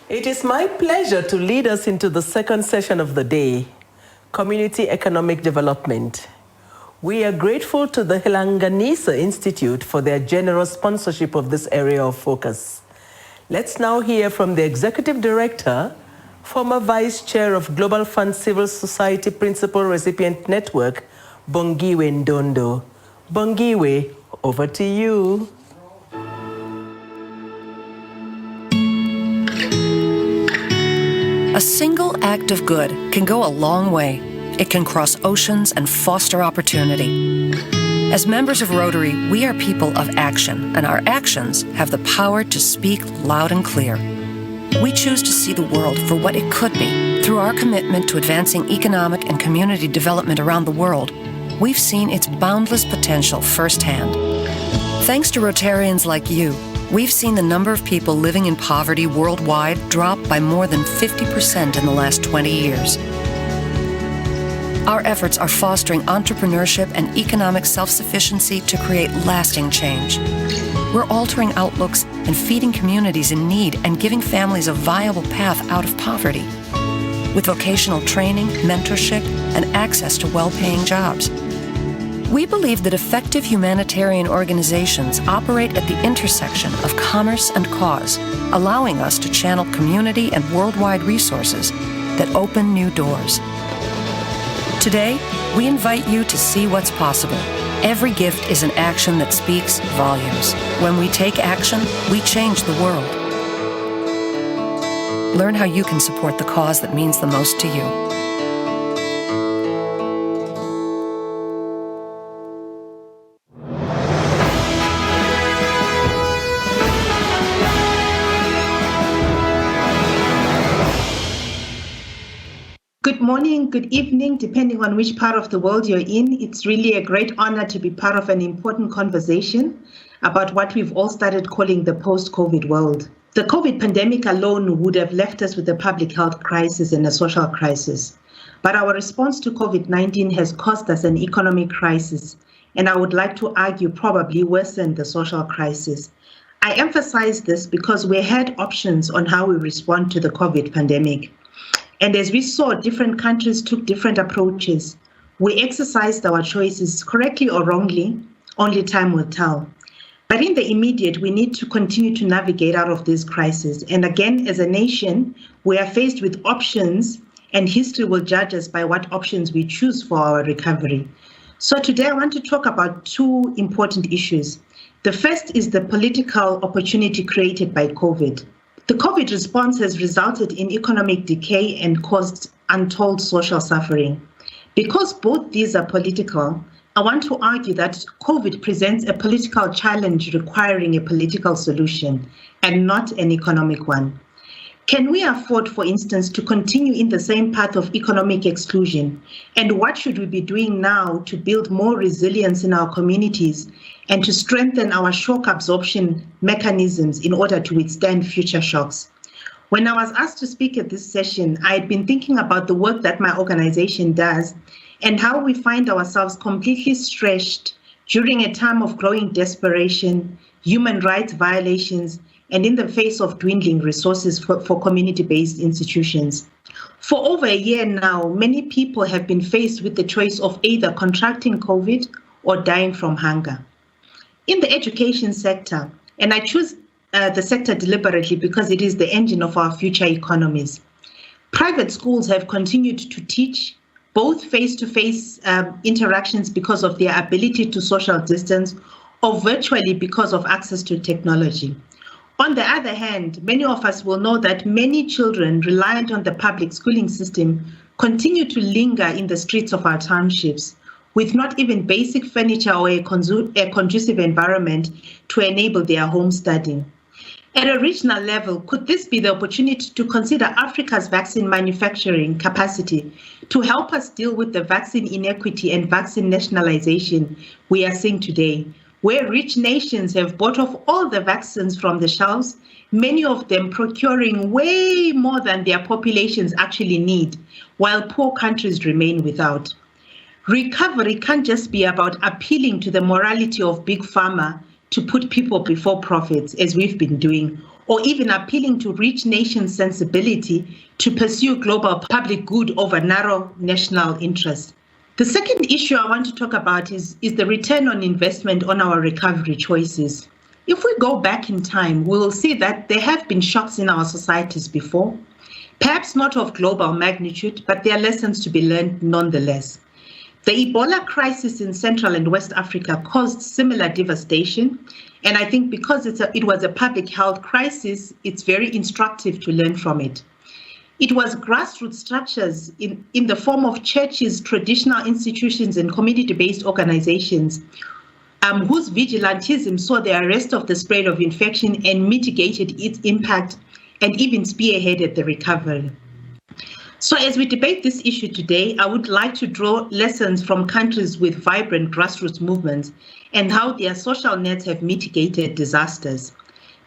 It is my pleasure to lead us into the second session of the day, Community Economic Development. We are grateful to the Hilanganisa Institute for their generous sponsorship of this area of focus. Let's now hear from the Executive Director, former Vice Chair of Global Fund Civil Society Principal Recipient Network, Bongiwe Ndondo. Bongiwe, over to you. A single act of good can go a long way. It can cross oceans and foster opportunity. As members of Rotary, we are people of action, and our actions have the power to speak loud and clear. We choose to see the world for what it could be. Through our commitment to advancing economic and community development around the world, we've seen its boundless potential firsthand. Thanks to Rotarians like you, we've seen the number of people living in poverty worldwide drop by more than 50% in the last 20 years. Our efforts are fostering entrepreneurship and economic self-sufficiency to create lasting change. We're altering outlooks and feeding communities in need and giving families a viable path out of poverty. With vocational training, mentorship, and access to well-paying jobs. We believe that effective humanitarian organizations operate at the intersection of commerce and cause, allowing us to channel community and worldwide resources that open new doors. Today, we invite you to see what's possible. Every gift is an action that speaks volumes. When we take action, we change the world. Learn how you can support the cause that means the most to you. Good morning, good evening, depending on which part of the world you're in. It's really a great honor to be part of an important conversation about what we've all started calling the post-COVID world. The COVID pandemic alone would have left us with a public health crisis and a social crisis. But our response to COVID-19 has caused us an economic crisis, and I would like to argue probably worsened the social crisis. I emphasize this because we had options on how we respond to the COVID pandemic. And as we saw, different countries took different approaches. We exercised our choices correctly or wrongly, only time will tell. But in the immediate, we need to continue to navigate out of this crisis. And again, as a nation, we are faced with options, and history will judge us by what options we choose for our recovery. So today I want to talk about two important issues. The first is the political opportunity created by COVID. The COVID response has resulted in economic decay and caused untold social suffering. Because both these are political, I want to argue that COVID presents a political challenge requiring a political solution and not an economic one. Can we afford, for instance, to continue in the same path of economic exclusion? And what should we be doing now to build more resilience in our communities and to strengthen our shock absorption mechanisms in order to withstand future shocks? When I was asked to speak at this session, I had been thinking about the work that my organization does and how we find ourselves completely stretched during a time of growing desperation, human rights violations, and in the face of dwindling resources for community-based institutions. For over a year now, many people have been faced with the choice of either contracting COVID or dying from hunger. In the education sector, and I choose the sector deliberately because it is the engine of our future economies, private schools have continued to teach both face-to-face interactions because of their ability to social distance or virtually because of access to technology. On the other hand, many of us will know that many children reliant on the public schooling system continue to linger in the streets of our townships with not even basic furniture or a conducive environment to enable their home studying. At a regional level, could this be the opportunity to consider Africa's vaccine manufacturing capacity to help us deal with the vaccine inequity and vaccine nationalization we are seeing today, where rich nations have bought off all the vaccines from the shelves, many of them procuring way more than their populations actually need, while poor countries remain without? Recovery can't just be about appealing to the morality of big pharma to put people before profits, as we've been doing, or even appealing to rich nations' sensibility to pursue global public good over narrow national interests. The second issue I want to talk about is the return on investment on our recovery choices. If we go back in time, we will see that there have been shocks in our societies before, perhaps not of global magnitude, but there are lessons to be learned nonetheless. The Ebola crisis in Central and West Africa caused similar devastation, and I think because it was a public health crisis, it's very instructive to learn from it. It was grassroots structures in the form of churches, traditional institutions, and community-based organizations whose vigilantism saw the arrest of the spread of infection and mitigated its impact and even spearheaded the recovery. So as we debate this issue today, I would like to draw lessons from countries with vibrant grassroots movements and how their social nets have mitigated disasters.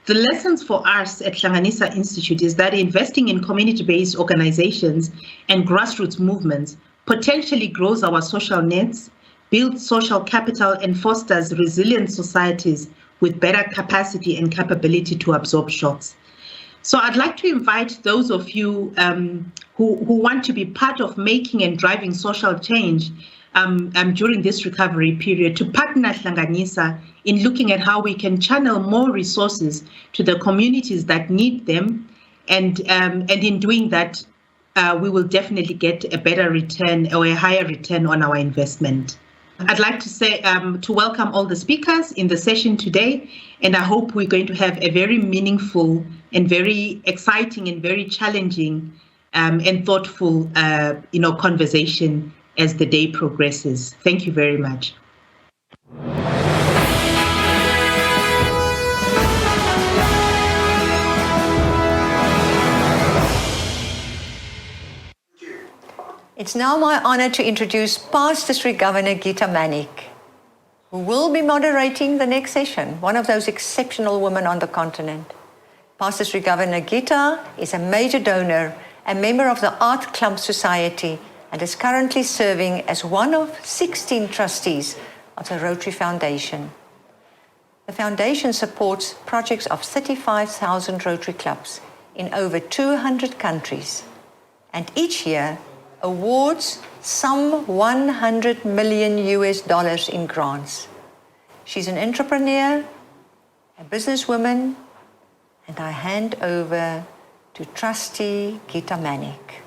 The lessons for us at Hlanganisa Institute is that investing in community-based organizations and grassroots movements potentially grows our social nets, builds social capital, and fosters resilient societies with better capacity and capability to absorb shocks. So I'd like to invite those of you who want to be part of making and driving social change during this recovery period to partner Hlanganisa in looking at how we can channel more resources to the communities that need them. And in doing that, we will definitely get a better return or a higher return on our investment. I'd like to say to welcome all the speakers in the session today, and I hope we're going to have a very meaningful and very exciting and very challenging and thoughtful conversation as the day progresses. Thank you very much. It's now my honor to introduce Past District Governor Gita Manik, who will be moderating the next session, one of those exceptional women on the continent. Past District Governor Gita is a major donor and member of the Art Club Society and is currently serving as one of 16 trustees of the Rotary Foundation. The foundation supports projects of 35,000 Rotary clubs in over 200 countries, and each year awards some $100 million in grants. She's an entrepreneur, a businesswoman, and I hand over to Trustee Gita Manik.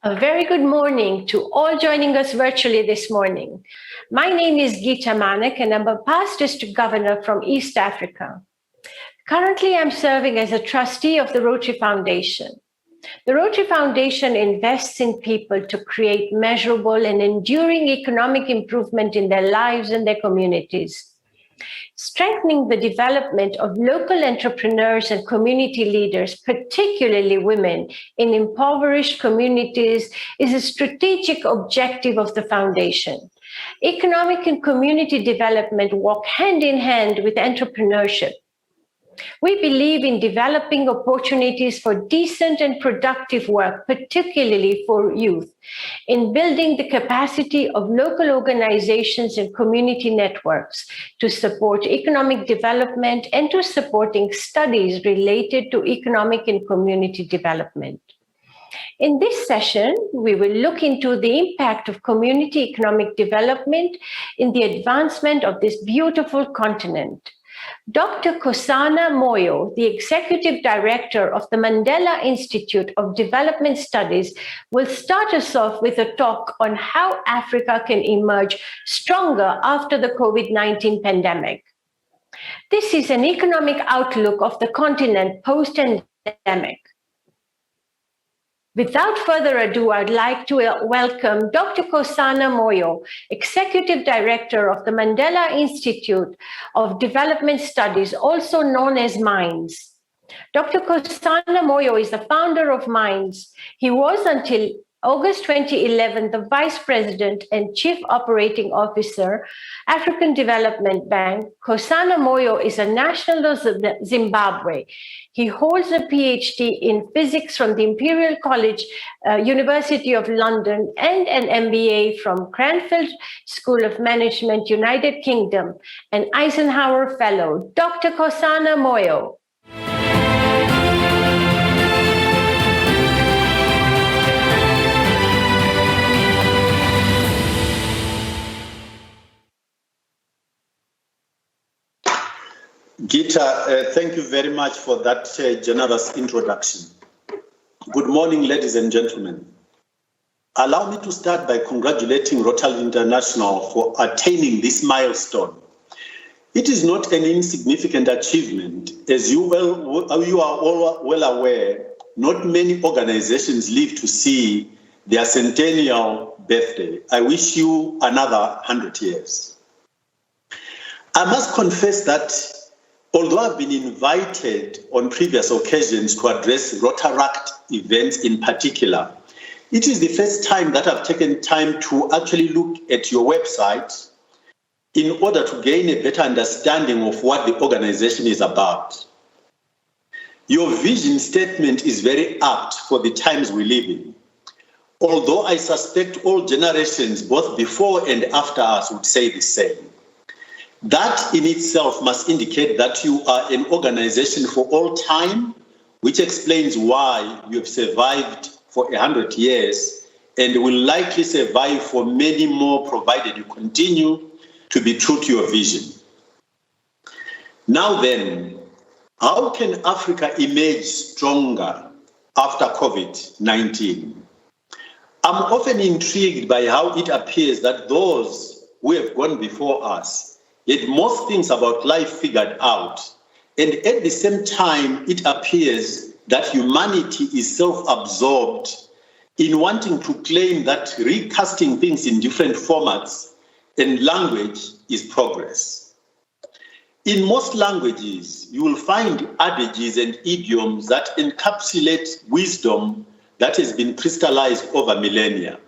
A very good morning to all joining us virtually this morning. My name is Gita Manik, and I'm a past district governor from East Africa. Currently, I'm serving as a trustee of the Rotary Foundation. The Rotary Foundation invests in people to create measurable and enduring economic improvement in their lives and their communities. Strengthening the development of local entrepreneurs and community leaders, particularly women in impoverished communities, is a strategic objective of the foundation. Economic and community development walk hand in hand with entrepreneurship. We believe in developing opportunities for decent and productive work, particularly for youth, in building the capacity of local organizations and community networks to support economic development and to supporting studies related to economic and community development. In this session, we will look into the impact of community economic development in the advancement of this beautiful continent. Dr. Kosana Moyo, the Executive Director of the Mandela Institute of Development Studies, will start us off with a talk on how Africa can emerge stronger after the COVID-19 pandemic. This is an economic outlook of the continent post-pandemic. Without further ado, I'd like to welcome Dr. Kosana Moyo, Executive Director of the Mandela Institute of Development Studies, also known as MINDS. Dr. Kosana Moyo is the founder of MINDS. He was until August 2011, the Vice President and Chief Operating Officer, African Development Bank, Nkosana Moyo is a national of Zimbabwe. He holds a PhD in physics from the Imperial College, University of London, and an MBA from Cranfield School of Management, United Kingdom, an Eisenhower Fellow. Dr. Nkosana Moyo. Gita, thank you very much for that generous introduction. Good morning, ladies and gentlemen. Allow me to start by congratulating Rotary International for attaining this milestone. It is not an insignificant achievement. As you are all well aware, not many organizations live to see their centennial birthday. I wish you another 100 years. I must confess that although I've been invited on previous occasions to address Rotaract events in particular, it is the first time that I've taken time to actually look at your website in order to gain a better understanding of what the organization is about. Your vision statement is very apt for the times we live in, although I suspect all generations, both before and after us, would say the same. That in itself must indicate that you are an organization for all time, which explains why you have survived for 100 years and will likely survive for many more, provided you continue to be true to your vision. Now then, how can Africa emerge stronger after COVID-19? I'm often intrigued by how it appears that those who have gone before us yet most things about life figured out. And at the same time, it appears that humanity is self-absorbed in wanting to claim that recasting things in different formats and language is progress. In most languages, you will find adages and idioms that encapsulate wisdom that has been crystallized over millennia.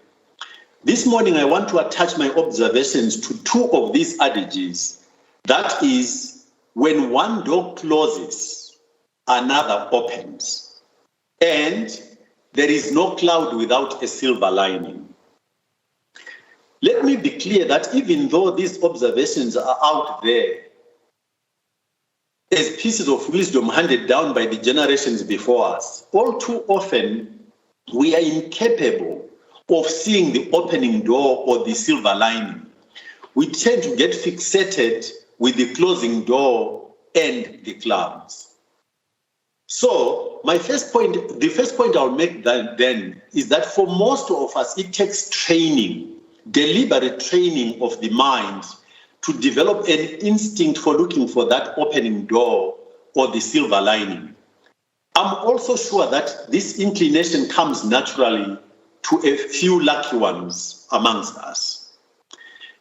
This morning, I want to attach my observations to two of these adages. That is, when one door closes, another opens. And there is no cloud without a silver lining. Let me be clear that even though these observations are out there as pieces of wisdom handed down by the generations before us, all too often we are incapable of seeing the opening door or the silver lining. We tend to get fixated with the closing door and the clouds. So the first point I'll make then is that for most of us, it takes training, deliberate training of the mind to develop an instinct for looking for that opening door or the silver lining. I'm also sure that this inclination comes naturally to a few lucky ones amongst us.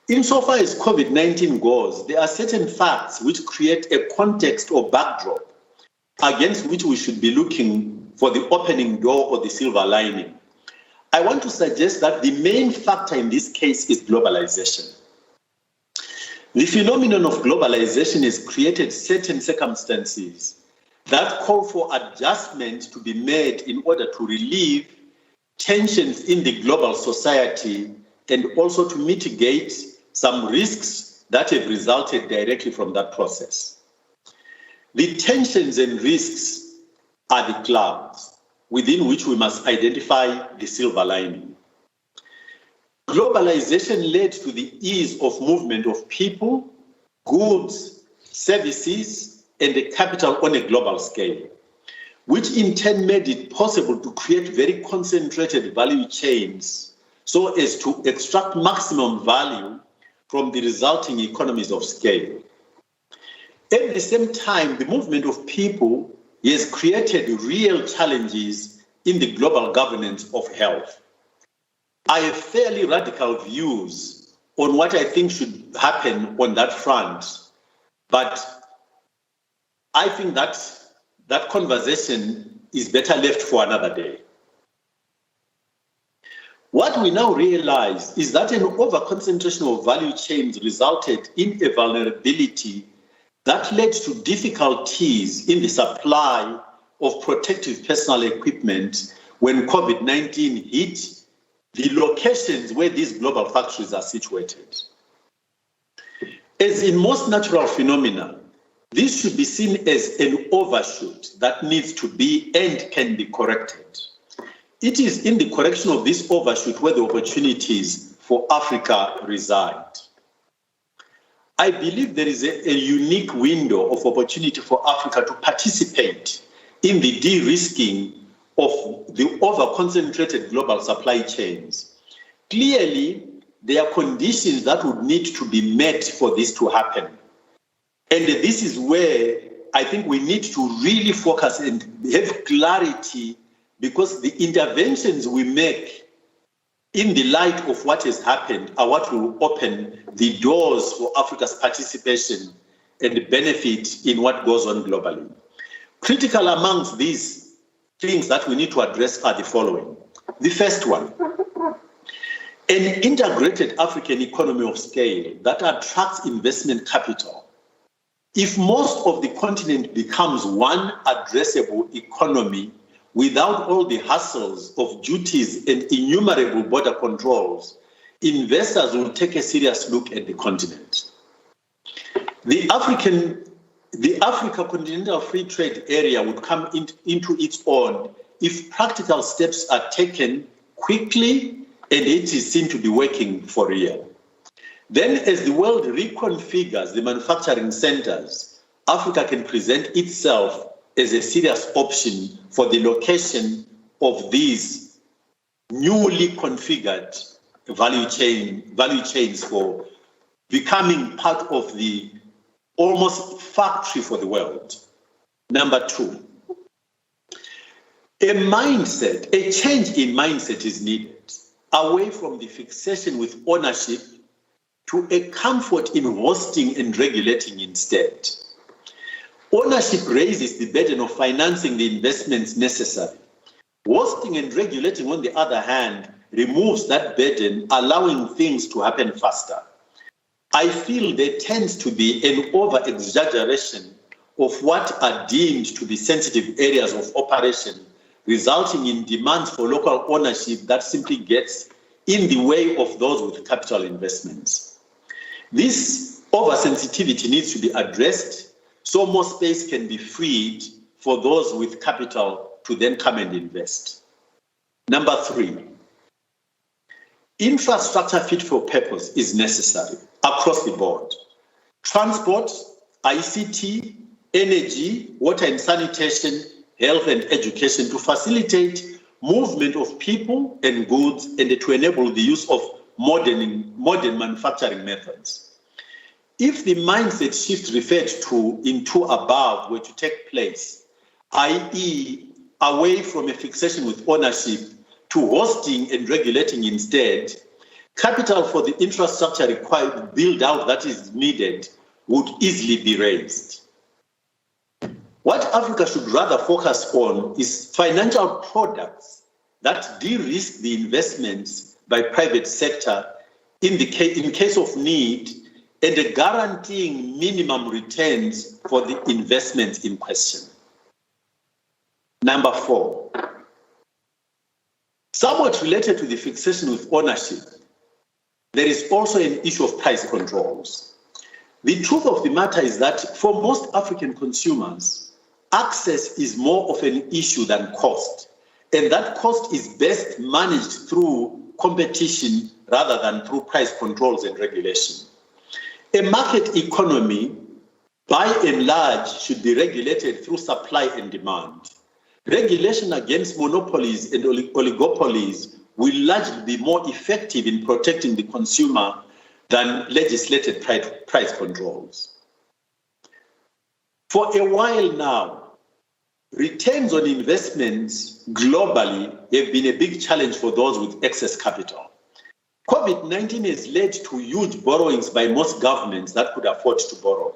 Insofar as COVID-19 goes, there are certain facts which create a context or backdrop against which we should be looking for the opening door or the silver lining. I want to suggest that the main factor in this case is globalization. The phenomenon of globalization has created certain circumstances that call for adjustment to be made in order to relieve tensions in the global society and also to mitigate some risks that have resulted directly from that process. The tensions and risks are the clouds within which we must identify the silver lining. Globalization led to the ease of movement of people, goods, services, and the capital on a global scale, which in turn made it possible to create very concentrated value chains so as to extract maximum value from the resulting economies of scale. At the same time, the movement of people has created real challenges in the global governance of health. I have fairly radical views on what I think should happen on that front, but I think that conversation is better left for another day. What we now realize is that an over-concentration of value chains resulted in a vulnerability that led to difficulties in the supply of protective personal equipment when COVID-19 hit the locations where these global factories are situated. As in most natural phenomena, this should be seen as an overshoot that needs to be and can be corrected. It is in the correction of this overshoot where the opportunities for Africa reside. I believe there is a unique window of opportunity for Africa to participate in the de-risking of the over-concentrated global supply chains. Clearly, there are conditions that would need to be met for this to happen. And this is where I think we need to really focus and have clarity, because the interventions we make in the light of what has happened are what will open the doors for Africa's participation and benefit in what goes on globally. Critical amongst these things that we need to address are the following. The first one, an integrated African economy of scale that attracts investment capital. If most of the continent becomes one addressable economy without all the hassles of duties and innumerable border controls, investors will take a serious look at the continent. The Africa Continental Free Trade Area would come into its own if practical steps are taken quickly and it is seen to be working for real. Then, as the world reconfigures the manufacturing centers, Africa can present itself as a serious option for the location of these newly configured value chains for becoming part of the almost factory for the world. Number two, a change in mindset is needed, away from the fixation with ownership to a comfort in hosting and regulating instead. Ownership raises the burden of financing the investments necessary. Hosting and regulating, on the other hand, removes that burden, allowing things to happen faster. I feel there tends to be an over-exaggeration of what are deemed to be sensitive areas of operation, resulting in demands for local ownership that simply gets in the way of those with capital investments. This oversensitivity needs to be addressed so more space can be freed for those with capital to then come and invest. Number three, infrastructure fit for purpose is necessary across the board. Transport, ICT, energy, water and sanitation, health and education, to facilitate movement of people and goods and to enable the use of modern manufacturing methods. If the mindset shift referred to in two above were to take place, i.e., away from a fixation with ownership to hosting and regulating instead, capital for the infrastructure required build out that is needed would easily be raised. What Africa should rather focus on is financial products that de-risk the investments by private sector in case of need, and guaranteeing minimum returns for the investments in question. Number four, somewhat related to the fixation with ownership, there is also an issue of price controls. The truth of the matter is that for most African consumers, access is more of an issue than cost, and that cost is best managed through competition rather than through price controls and regulation. A market economy, by and large, should be regulated through supply and demand. Regulation against monopolies and oligopolies will largely be more effective in protecting the consumer than legislated price controls. For a while now, returns on investments globally have been a big challenge for those with excess capital. COVID-19 has led to huge borrowings by most governments that could afford to borrow.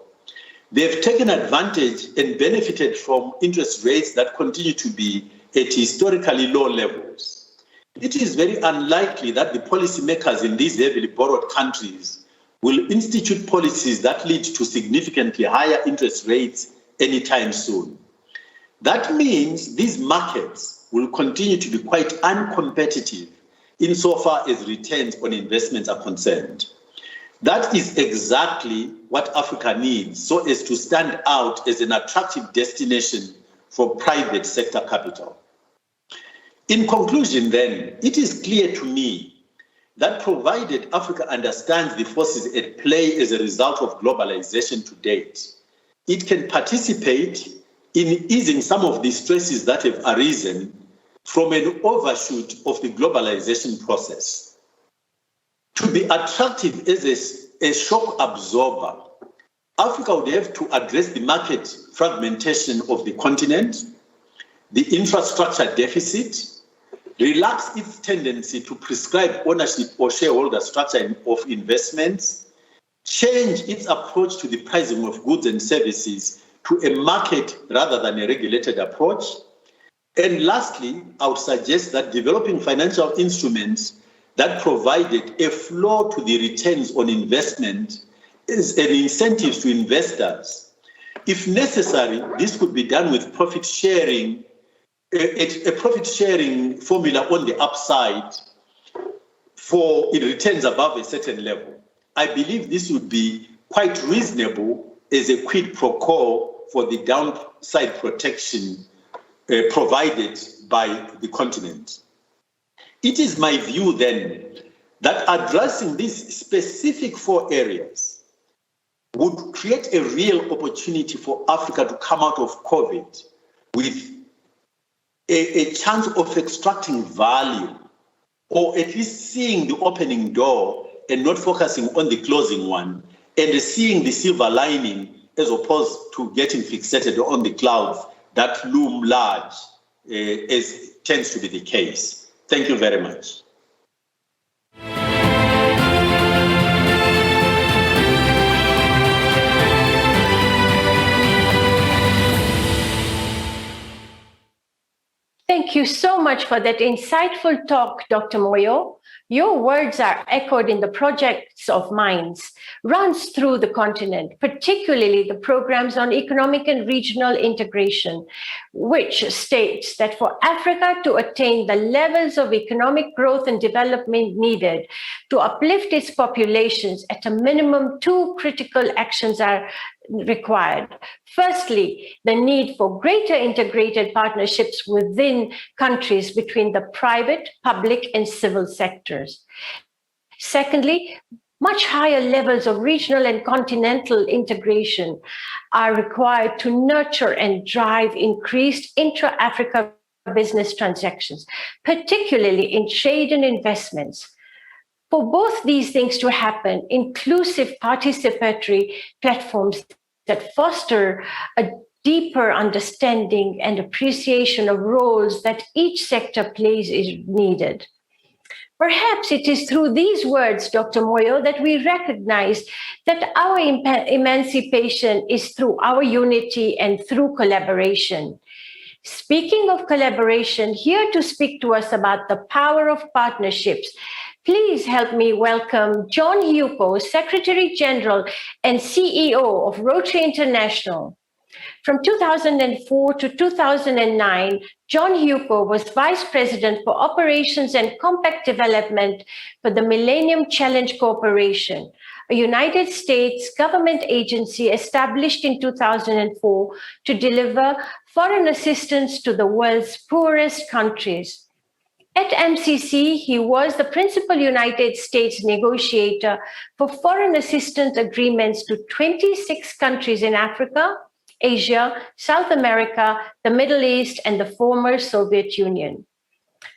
They've taken advantage and benefited from interest rates that continue to be at historically low levels. it is very unlikely that the policymakers in these heavily borrowed countries will institute policies that lead to significantly higher interest rates anytime soon. That means these markets will continue to be quite uncompetitive insofar as returns on investments are concerned. That is exactly what Africa needs so as to stand out as an attractive destination for private sector capital. In conclusion, then, it is clear to me that provided Africa understands the forces at play as a result of globalization to date, it can participate in easing some of the stresses that have arisen from an overshoot of the globalization process. To be attractive as a shock absorber, Africa would have to address the market fragmentation of the continent, the infrastructure deficit, relax its tendency to prescribe ownership or shareholder structure of investments, change its approach to the pricing of goods and services to a market rather than a regulated approach. And lastly, I would suggest that developing financial instruments that provided a floor to the returns on investment is an incentive to investors. If necessary, this could be done with profit sharing, a profit sharing formula on the upside for it returns above a certain level. I believe this would be quite reasonable as a quid pro quo for the downside protection provided by the continent. It is my view then that addressing these specific 4 areas would create a real opportunity for Africa to come out of COVID with a chance of extracting value, or at least seeing the opening door and not focusing on the closing one, and seeing the silver lining as opposed to getting fixated on the clouds that loom large, as tends to be the case. Thank you very much. Thank you so much for that insightful talk, Dr. Moyo. Your words are echoed in the projects of minds, runs through the continent, particularly the programs on economic and regional integration, which states that for Africa to attain the levels of economic growth and development needed to uplift its populations, at a minimum 2 critical actions are required. Firstly, the need for greater integrated partnerships within countries between the private, public, and civil sectors. Secondly, much higher levels of regional and continental integration are required to nurture and drive increased intra-Africa business transactions, particularly in trade and investments. For both these things to happen, inclusive participatory platforms that foster a deeper understanding and appreciation of roles that each sector plays is needed. Perhaps it is through these words, Dr. Moyo, that we recognize that our emancipation is through our unity and through collaboration. Speaking of collaboration, here to speak to us about the power of partnerships, please help me welcome John Hugo, Secretary General and CEO of Rotary International. From 2004 to 2009, John Hugo was Vice President for Operations and Compact Development for the Millennium Challenge Corporation, a United States government agency established in 2004 to deliver foreign assistance to the world's poorest countries. At MCC, he was the principal United States negotiator for foreign assistance agreements to 26 countries in Africa, Asia, South America, the Middle East, and the former Soviet Union.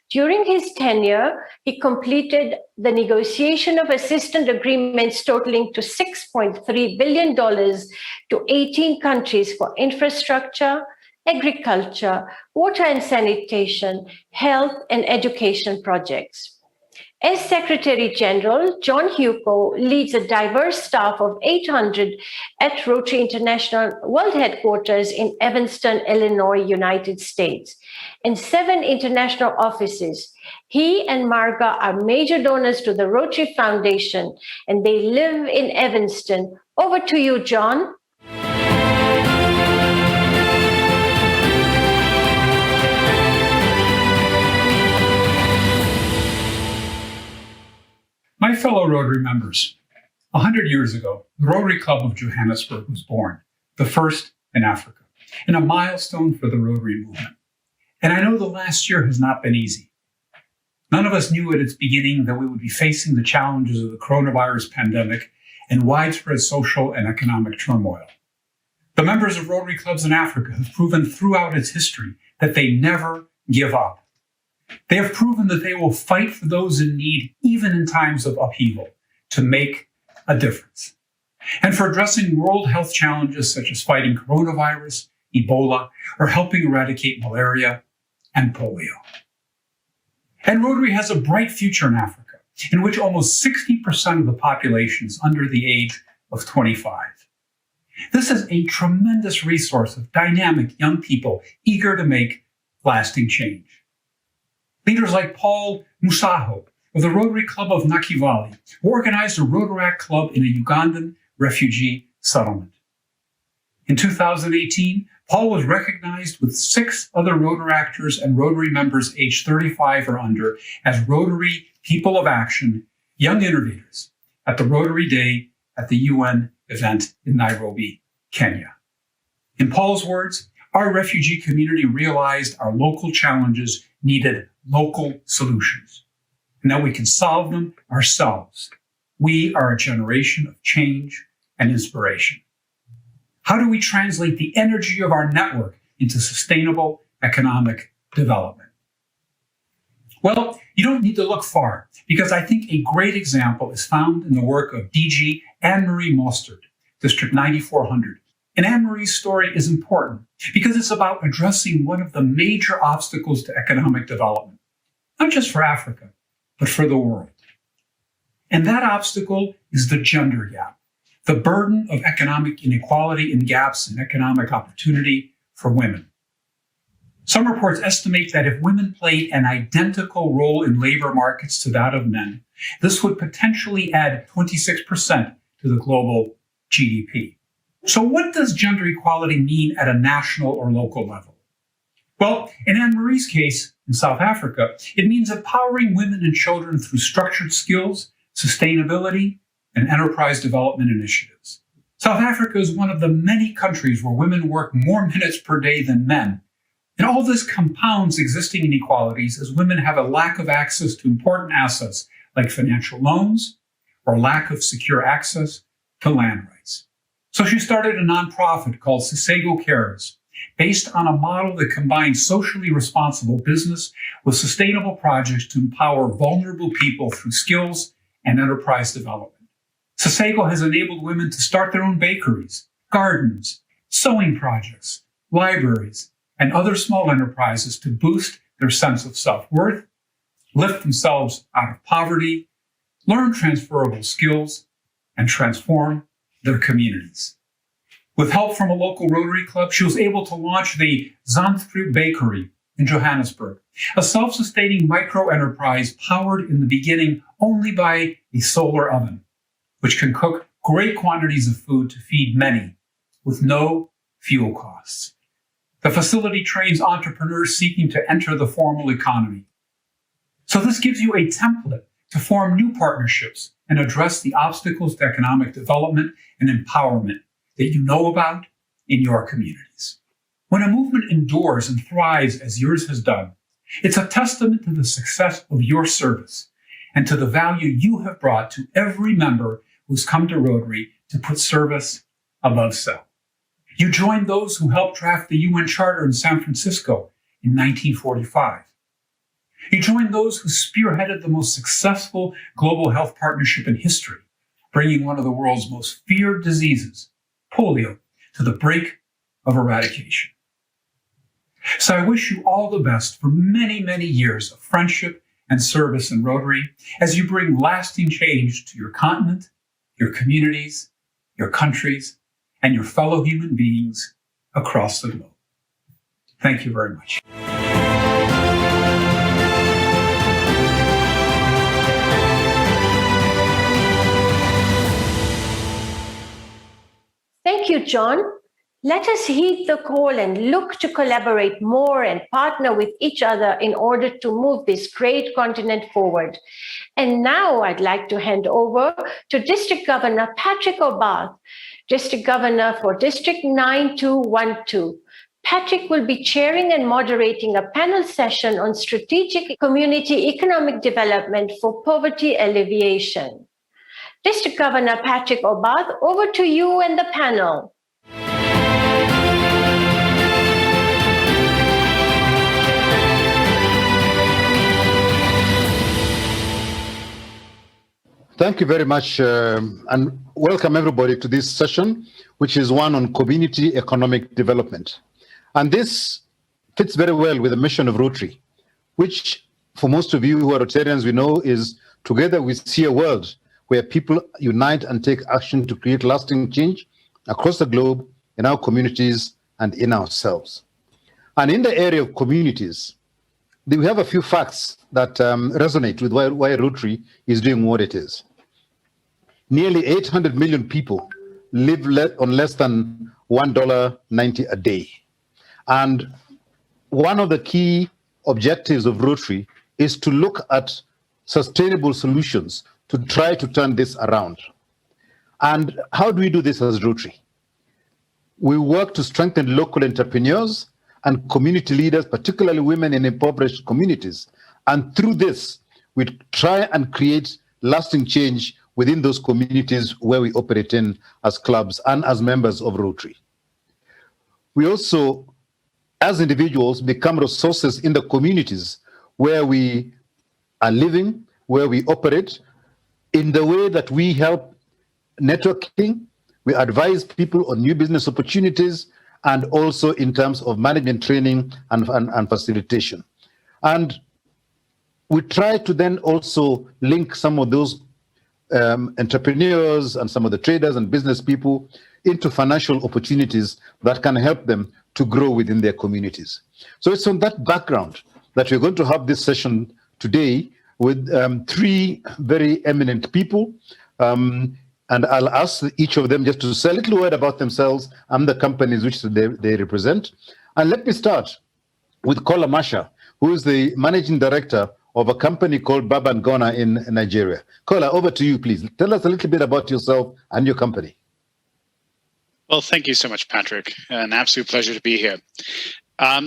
During his tenure, he completed the negotiation of assistance agreements totaling to $6.3 billion to 18 countries for infrastructure, agriculture, water and sanitation, health, and education projects. As Secretary General, John Hugo leads a diverse staff of 800 at Rotary International World Headquarters in Evanston, Illinois, United States, and 7 international offices. He and Marga are major donors to the Rotary Foundation, and they live in Evanston. Over to you, John. My fellow Rotary members, 100 years ago, the Rotary Club of Johannesburg was born, the first in Africa, and a milestone for the Rotary movement. And I know the last year has not been easy. None of us knew at its beginning that we would be facing the challenges of the coronavirus pandemic and widespread social and economic turmoil. The members of Rotary clubs in Africa have proven throughout its history that they never give up. They have proven that they will fight for those in need, even in times of upheaval, to make a difference. And for addressing world health challenges such as fighting coronavirus, Ebola, or helping eradicate malaria and polio. And Rotary has a bright future in Africa, in which almost 60% of the population is under the age of 25. This is a tremendous resource of dynamic young people eager to make lasting change. Leaders like Paul Musaho of the Rotary Club of Nakivale organized a Rotaract Club in a Ugandan refugee settlement. In 2018, Paul was recognized with 6 other Rotaractors and Rotary members aged 35 or under as Rotary People of Action Young Innovators at the Rotary Day at the UN event in Nairobi, Kenya. In Paul's words, our refugee community realized our local challenges needed local solutions, and that we can solve them ourselves. We are a generation of change and inspiration. How do we translate the energy of our network into sustainable economic development? Well, you don't need to look far, because I think a great example is found in the work of DG Anne-Marie Mostert, District 9400. And Anne-Marie's story is important because it's about addressing one of the major obstacles to economic development, not just for Africa, but for the world. And that obstacle is the gender gap, the burden of economic inequality and gaps in economic opportunity for women. Some reports estimate that if women played an identical role in labor markets to that of men, this would potentially add 26% to the global GDP. So what does gender equality mean at a national or local level? Well, in Anne-Marie's case in South Africa, it means empowering women and children through structured skills, sustainability, and enterprise development initiatives. South Africa is one of the many countries where women work more minutes per day than men. And all this compounds existing inequalities as women have a lack of access to important assets like financial loans or lack of secure access to land rights. So she started a nonprofit called Sisego Cares, based on a model that combines socially responsible business with sustainable projects to empower vulnerable people through skills and enterprise development. Sisego has enabled women to start their own bakeries, gardens, sewing projects, libraries, and other small enterprises to boost their sense of self-worth, lift themselves out of poverty, learn transferable skills, and transform their communities. With help from a local Rotary Club, she was able to launch the Zandtru Bakery in Johannesburg, a self-sustaining micro-enterprise powered in the beginning only by a solar oven, which can cook great quantities of food to feed many with no fuel costs. The facility trains entrepreneurs seeking to enter the formal economy. So this gives you a template to form new partnerships and address the obstacles to economic development and empowerment that you know about in your communities. When a movement endures and thrives as yours has done, it's a testament to the success of your service and to the value you have brought to every member who's come to Rotary to put service above self. You joined those who helped draft the UN Charter in San Francisco in 1945. You joined those who spearheaded the most successful global health partnership in history, bringing one of the world's most feared diseases, polio, to the brink of eradication. So I wish you all the best for many, many years of friendship and service in Rotary as you bring lasting change to your continent, your communities, your countries, and your fellow human beings across the globe. Thank you very much. Thank you, John. Let us heed the call and look to collaborate more and partner with each other in order to move this great continent forward. And now I'd like to hand over to District Governor Patrick Obath, District Governor for District 9212. Patrick will be chairing and moderating a panel session on strategic community economic development for poverty alleviation. District Governor Patrick Obath, over to you and the panel. Thank you very much, and welcome everybody to this session, which is one on community economic development. And this fits very well with the mission of Rotary, which for most of you who are Rotarians, we know is together we see a world where people unite and take action to create lasting change across the globe, in our communities and in ourselves. And in the area of communities, we have a few facts that resonate with why Rotary is doing what it is. Nearly 800 million people live on less than $1.90 a day. And one of the key objectives of Rotary is to look at sustainable solutions to try to turn this around. And how do we do this as Rotary? We work to strengthen local entrepreneurs and community leaders, particularly women in impoverished communities. And through this, we try and create lasting change within those communities where we operate in as clubs and as members of Rotary. We also, as individuals, become resources in the communities where we are living, where we operate, in the way that we help networking, we advise people on new business opportunities, and also in terms of management training and facilitation. And we try to then also link some of those entrepreneurs and some of the traders and business people into financial opportunities that can help them to grow within their communities. So it's on that background that we're going to have this session today with three very eminent people. And I'll ask each of them just to say a little word about themselves and the companies which they represent. And let me start with Kola Masha, who is the managing director of a company called Baba & Gona in Nigeria. Kola, over to you, please. Tell us a little bit about yourself and your company. Well, thank you so much, Patrick. An absolute pleasure to be here.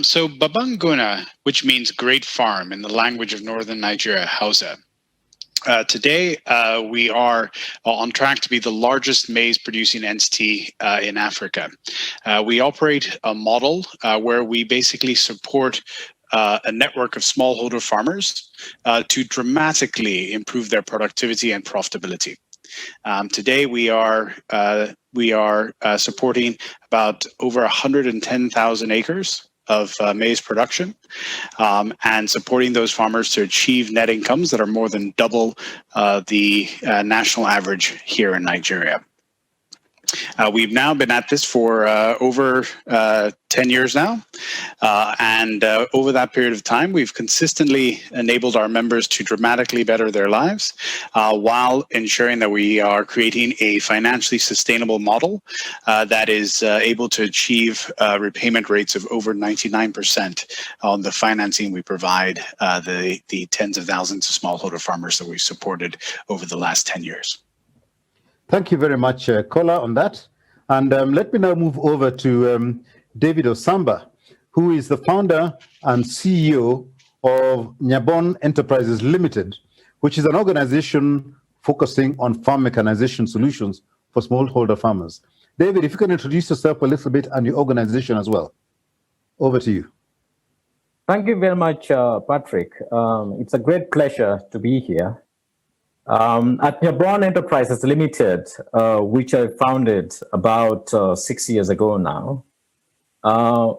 So Baba & Gona, which means great farm in the language of northern Nigeria, Hausa. Today, we are on track to be the largest maize-producing entity in Africa. We operate a model where we basically support a network of smallholder farmers to dramatically improve their productivity and profitability. Today, we are supporting about over 110,000 acres of maize production and supporting those farmers to achieve net incomes that are more than double the national average here in Nigeria. We've now been at this for over 10 years now. And over that period of time, we've consistently enabled our members to dramatically better their lives while ensuring that we are creating a financially sustainable model that is able to achieve repayment rates of over 99% on the financing we provide the tens of thousands of smallholder farmers that we've supported over the last 10 years. Thank you very much, Kola, on that. And let me now move over to David Osamba, who is the founder and CEO of Nyabon Enterprises Limited, which is an organization focusing on farm mechanization solutions for smallholder farmers. David, if you can introduce yourself a little bit and your organization as well. Over to you. Thank you very much, Patrick. It's a great pleasure to be here. At Nyabon Enterprises Limited, which I founded about 6 years ago now,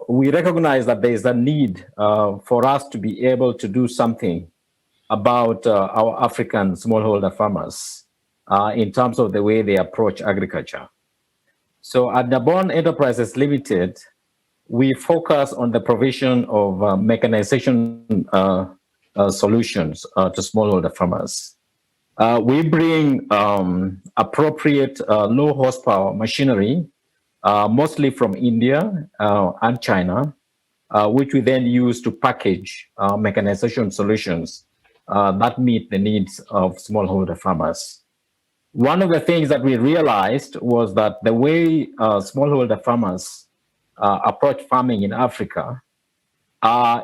we recognize that there is a need for us to be able to do something about our African smallholder farmers in terms of the way they approach agriculture. So at Gabon Enterprises Limited, we focus on the provision of mechanization solutions to smallholder farmers. We bring appropriate low horsepower machinery, mostly from India and China, which we then use to package mechanization solutions that meet the needs of smallholder farmers. One of the things that we realized was that the way smallholder farmers approach farming in Africa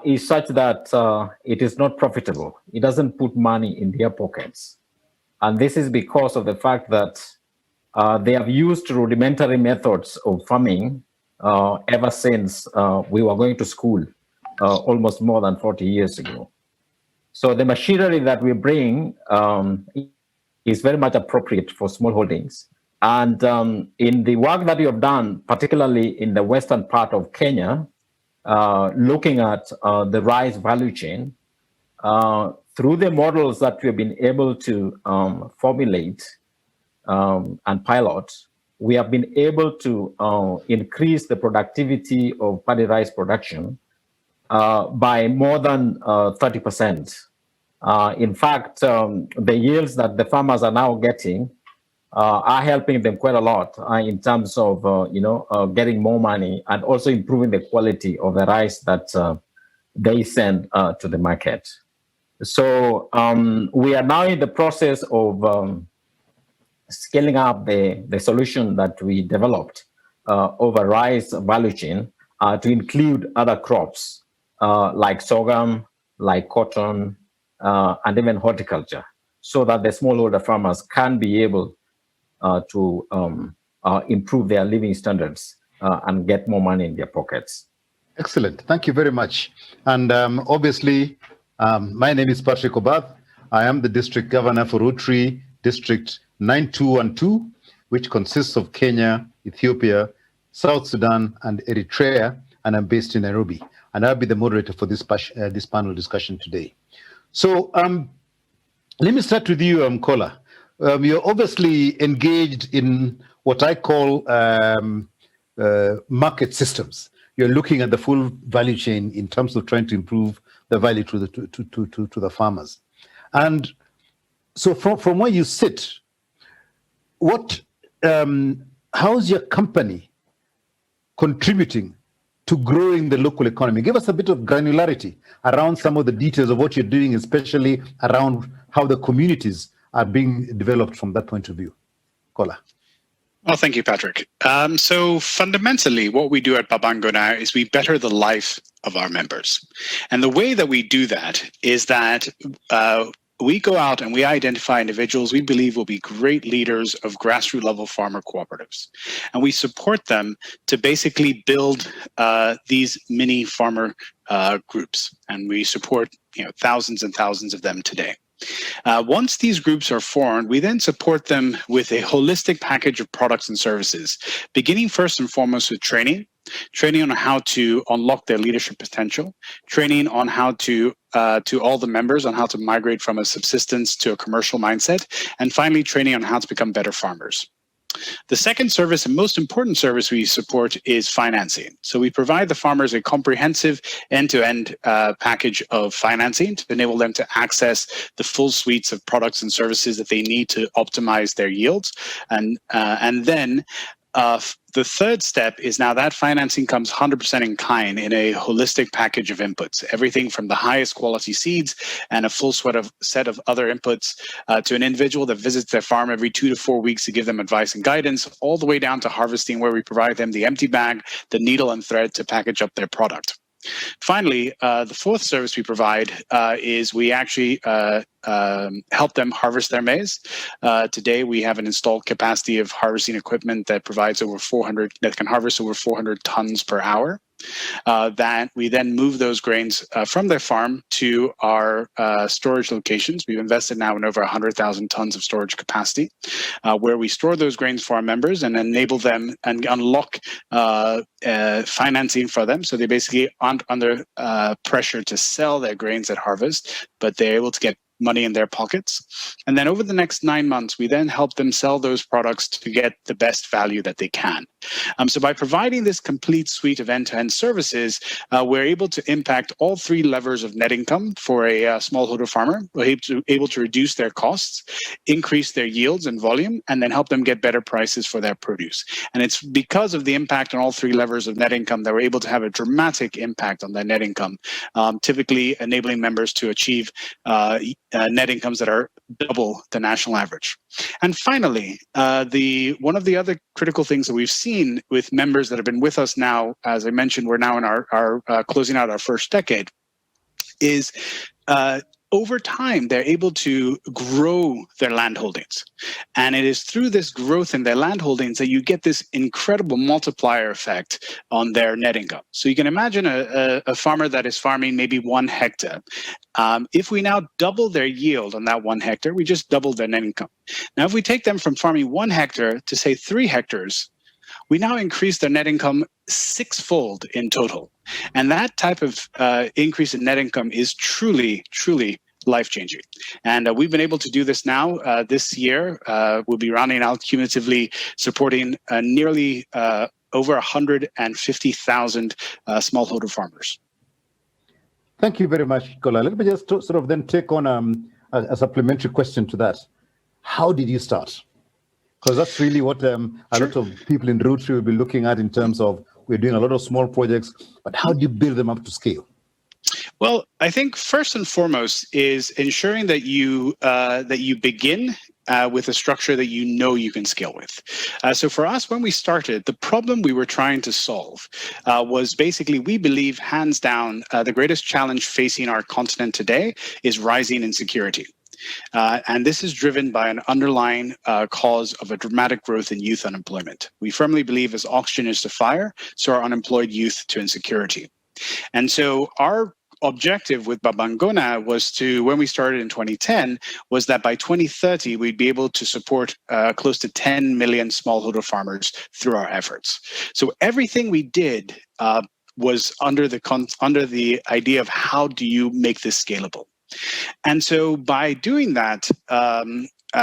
is such that it is not profitable. It doesn't put money in their pockets. And this is because of the fact that they have used rudimentary methods of farming ever since we were going to school almost more than 40 years ago. So the machinery that we bring is very much appropriate for smallholdings. And in the work that we have done, particularly in the western part of Kenya, looking at the rice value chain, through the models that we've been able to formulate and pilot, we have been able to increase the productivity of paddy rice production by more than 30%. In fact, the yields that the farmers are now getting are helping them quite a lot in terms of getting more money and also improving the quality of the rice that they send to the market. So we are now in the process of scaling up the solution that we developed over rice value chain to include other crops like sorghum, like cotton, and even horticulture, so that the smallholder farmers can be able to improve their living standards and get more money in their pockets. Excellent. Thank you very much. And obviously, my name is Patrick Obath. I am the District Governor for Rotary District 9212, which consists of Kenya, Ethiopia, South Sudan, and Eritrea, and I'm based in Nairobi. And I'll be the moderator for this panel discussion today. So let me start with you, Kola. You're obviously engaged in what I call market systems. You're looking at the full value chain in terms of trying to improve the value to the farmers. And so from where you sit, how's your company contributing to growing the local economy? Give us a bit of granularity around some of the details of what you're doing, especially around how the communities are being developed from that point of view. Kola. Well, thank you, Patrick. So fundamentally, what we do at Babango now is we better the life of our members. And the way that we do that is that we go out and we identify individuals we believe will be great leaders of grassroots level farmer cooperatives. And we support them to basically build these mini farmer groups. And we support thousands and thousands of them today. Once these groups are formed, we then support them with a holistic package of products and services, beginning first and foremost with training on how to unlock their leadership potential, training on how to all the members on how to migrate from a subsistence to a commercial mindset, and finally training on how to become better farmers. The second service and most important service we support is financing. So we provide the farmers a comprehensive end-to-end package of financing to enable them to access the full suites of products and services that they need to optimize their yields. And then the third step is now that financing comes 100% in kind in a holistic package of inputs, everything from the highest quality seeds and a full set of other inputs to an individual that visits their farm every 2 to 4 weeks to give them advice and guidance, all the way down to harvesting, where we provide them the empty bag, the needle and thread to package up their product. Finally, the fourth service we provide is we actually help them harvest their maize. Today, we have an installed capacity of harvesting equipment that can harvest over 400 tons per hour. That we then move those grains from their farm to our storage locations. We've invested now in over 100,000 tons of storage capacity, where we store those grains for our members and enable them and unlock financing for them. So they basically aren't under pressure to sell their grains at harvest, but they're able to get money in their pockets. And then over the next 9 months, we then help them sell those products to get the best value that they can. So by providing this complete suite of end-to-end services, we're able to impact all three levers of net income for a smallholder farmer. We're able to reduce their costs, increase their yields and volume, and then help them get better prices for their produce. And it's because of the impact on all three levers of net income that we're able to have a dramatic impact on their net income, typically enabling members to achieve net incomes that are double the national average. And finally, one of the other critical things that we've seen with members that have been with us now, as I mentioned, we're now in our closing out our first decade, is over time, they're able to grow their land holdings. And it is through this growth in their land holdings that you get this incredible multiplier effect on their net income. So you can imagine a farmer that is farming maybe 1 hectare. If we now double their yield on that 1 hectare, we just doubled their net income. Now, if we take them from farming 1 hectare to say 3 hectares, we now increase their net income 6-fold in total. And that type of increase in net income is truly, truly life-changing. And we've been able to do this now. This year, we'll be rounding out cumulatively supporting nearly over 150,000 smallholder farmers. Thank you very much, Kola. Let me just sort of then take on a supplementary question to that. How did you start? Because that's really what a lot of people in Rotary will be looking at in terms of we're doing a lot of small projects, but how do you build them up to scale? Well, I think first and foremost is ensuring that you begin with a structure that you know you can scale with. So for us, when we started, the problem we were trying to solve was basically, we believe hands down, the greatest challenge facing our continent today is rising insecurity. And this is driven by an underlying cause of a dramatic growth in youth unemployment. We firmly believe as oxygen is to fire, so are unemployed youth to insecurity. And so our objective with Babangona was to, when we started in 2010, was that by 2030, we'd be able to support close to 10 million smallholder farmers through our efforts. So everything we did was under the idea of how do you make this scalable? And so by doing that,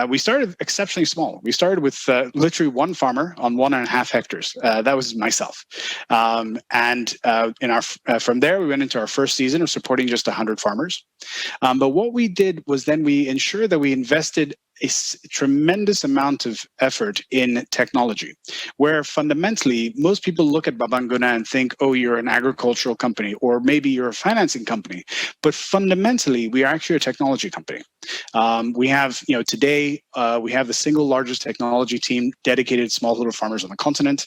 we started exceptionally small. We started with literally 1 farmer on 1.5 hectares. That was myself. From there, we went into our first season of supporting just 100 farmers. But what we did was then we ensured that we invested a tremendous amount of effort in technology, where fundamentally most people look at Babangona and think, oh, you're an agricultural company, or maybe you're a financing company. But fundamentally, we are actually a technology company. We have, today, we have the single largest technology team dedicated to smallholder farmers on the continent.